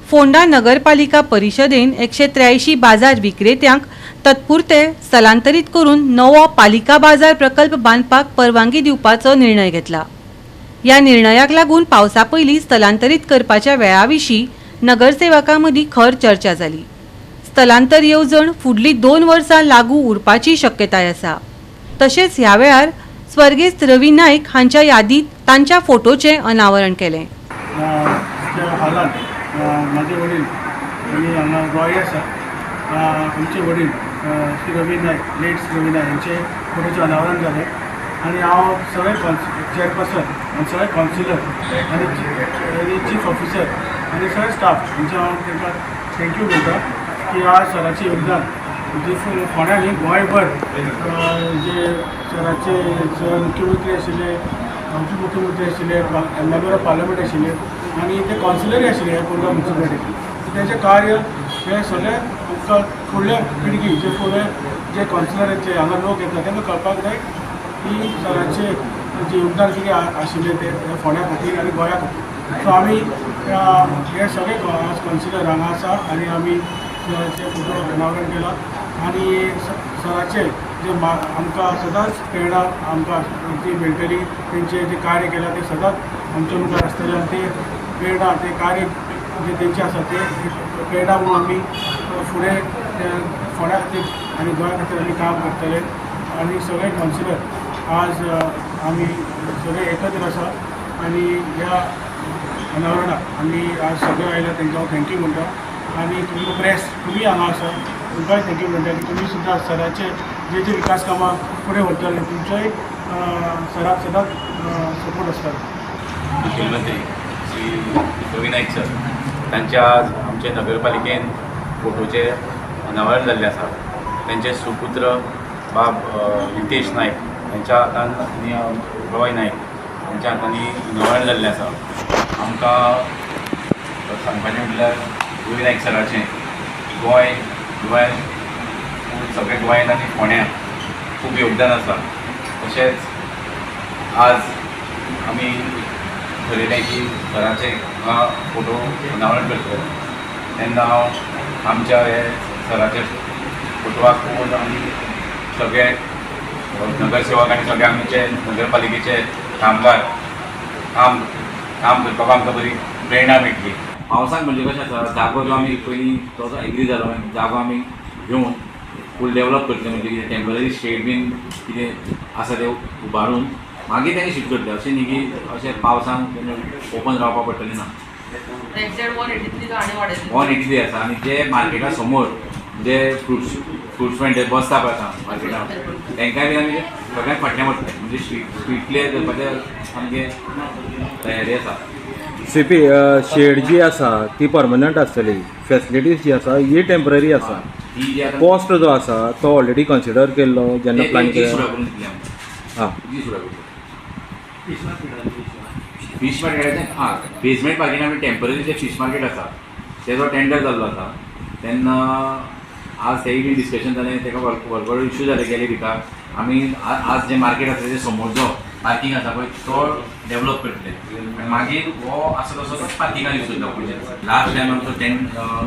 फोंडा नगरपालिका परिशदेन 183 बाजार विक्रेत्यांक तत्पुरते स्थलांतरीत करून नवो पालिका बाजार प्रकल्प बांधपाक परवानगी दिवपाचो निर्णय घेतला। या निर्णयाक लागून पावसा पयलीं स्थलांतरीत करपाच्या वेळाविशीं नगरसेवकां मदीं खर चर्चा जाली। स्थलांतर येवजण फुडलीं 2 वर्सां लागू उरपाची शक्यताय आसा। तशेंच ह्या वेळार स्वर्गेस्त रवी नायक हांच्या यादीत तांच्या फोटोचें अनावरण केलें। माझे वडील आणि हांगा गोंय आसा आमचे वडील श्री रवी नायक लेट श्री रवी नायक यांचे फोटोचें अनावरण जालें आणि हांव सगळे चेअरपर्सन आणि सगळे कावन्सिलर आणि चीफ ऑफिसर आणि सगळे स्टाफ हांचे हांव तांकां थँक्यू म्हणटा की आज सराचें योगदान जे फोंड्या न्ही गोंयभर जे सराचे मुख्यमंत्री आशिल्ले उपमुख्यमंत्री आशिल्ले मेंबर ऑफ पार्लमेंट आशिल्ले आणि ते कावन्सिलरूय आशिल्ले हे फोंडा म्युनिसिपालिटीचे तेंचें कार्य हे सगळे आमकां फुडल्या पिळगी जे फुडें जे कावन्सिलरांचे हांगा लोक येता तांकां कळपाक जाय की सराचें जे योगदान कितें आशिल्लें तें फोंड्या खातीर आनी गोंया खातीर। सो आमी हे सगळे कावन्सिलर हांगा आसा आनी आमी सराचें फोटो अनावरण केला आनी सराचें जे आमकां सदांच प्रेरणा आमकां ती मेळटली तेंचें जें कार्य केलां तें सदांच आमच्या मुखार आसतलें आनी तें प्रेरणा तें कार्य जे तेंचें आसा तें प्रेरणा म्हणून आमी फुडें फोंड्या खातीर आनी गोंया खातीर आमी काम करतले आनी सगळे कावन्सिलर आज आमी सगळे एकत्र आसा आनी ह्या अनावरणाक आमी आज सगळे आयला तेंकां हांव थँक्यू म्हणटा आनी तुमकां प्रेस तुमी हांगा आसा तुमकांय थँक्यू म्हणटा की तुमी सुद्दां सराचे जे जे विकास कामां फुडें व्हरतले तुमचोय सराक सदांच सपोर्ट आसतलो। मुख्यमंत्री श्री रवी नायक सर तांच्या आज आमचे नगरपालिकेन फोटोचे अनावरण जाल्लें आसा। तांचे सुपुत्र बाब नितेश नायक हांच्या हातान आनी रॉय नायक हांच्या हातांनी अनावरण जाल्लें आसा। आमकां सांगपाचें म्हटल्यार रवी नायक सराचें गोंयांत सगळे गोंयांत आनी फोंड्यां खूब योगदान आसा। तशेंच आज आमी ठरयलें की सराचें हांगा फोटो अनावरण करतले तेन्ना हांव आमच्या हे सराचे फोटोवाक पळोवन आमी सगळे नगरसेवक आनी सगळे आमचे नगरपालिकेचे कामगार काम करपाक आमकां बरी प्रेरणा मेळटली। पावसाक म्हणजे कशें आसा जागो जो आमी पयलीं तो एग्री जालो जागो आमी घेवन फूल डेवलप करतले म्हणजे कितें टेम्पररी शेड बीन कितें आसा तें उबारून मागीर तेंगे शिफ्ट करतले अशें न्ही की अशें पावसान ओपन रावपाक पडटलें ना। 183 आसा आनी जे मार्केटा समोर जे फ्रुट्स म्हणजे बसता पळय आसा मार्केटान तेंकाय बी आमी सगळ्यांक फाटल्यान पडटलें म्हणजे स्ट्रीट क्लियर करपाचें सामकें तयारी आसा। सीपी शेड जी आसा ती परमनंट आसतली, फॅसिलिटीज जी आसा ही टेम्पररी आसा। कॉस्ट जो आसा तो ऑलरेडी कन्सिडर केल्लो जेन्ना प्लॅन केलो। हां फिश मार्केटाचें बेजमेंट मार्केट आमी टेम्पररी जे फिश मार्केट आसा तेजो टेंडर जाल्लो आसा तेन्ना आज तेय बी डिस्कशन जालें तेका भरपूर इश्यू जाले गेले विकाक आमी आज जे मार्केट आसा तेजे समोरचो पार्किंग आसा पळय तो डेवलप करतले आनी मागीर हो आसा तसो पार्किंगान यूज करता पयलीं। लास्ट टायम आमचो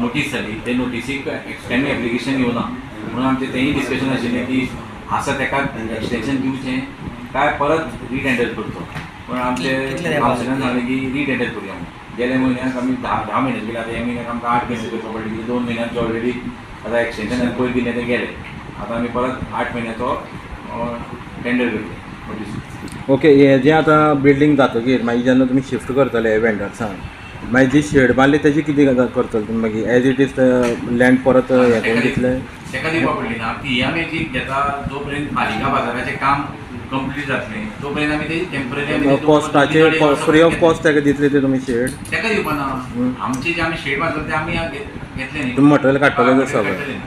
नोटीस जाली ते नोटिसीक केन्ना एप्लिकेशन येवना म्हणून आमचें तेंय डिस्कशन आशिल्लें की आसा तेका एक्सटेंशन दिवचें काय परत रिटेंडर करचो पण आमचे कावन्सिलान सांगलें की रिटेंडर करुया म्हणून। गेल्या म्हयन्याक आमी 10 म्हयने केले आतां ह्या म्हयन्याक आमकां 8 म्हयने करचो पडले की 2 म्हयन्यांचे ऑलरेडी आतां एक्सटेंशन पयलीं दिलें तें गेलें आतां आमी परत 8 म्हयन्याचो टेंडर करतले। ओके हे जें आतां बिल्डींग जातकीर मागीर जेन्ना तुमी शिफ्ट करतले वेंडर्सांक मागीर जी शेड बांदली तेजी कितें करतले तुमी मागीर एज इट इज लँड परत हें करून दितले तेका दिवपाक पडली ना ती आमी जी घेता जो पर्यंत पालिका बाजाराचें काम कंप्लीट जातलें तो पर्यंत आमी तेजी टेम्पररी कॉस्टाचे फ्री ऑफ कॉस्ट तेका दितले ते तुमी शेड तेका दिवपाना आमची जे आमी शेड बांदता ते आमी घेतले न्ही तुमी मटेरियल काडटले सगळें।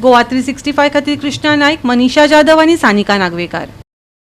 गोवा 365 खातीर कृष्णा नायक, मनीषा जाधव आनी सानिका नागवेकार।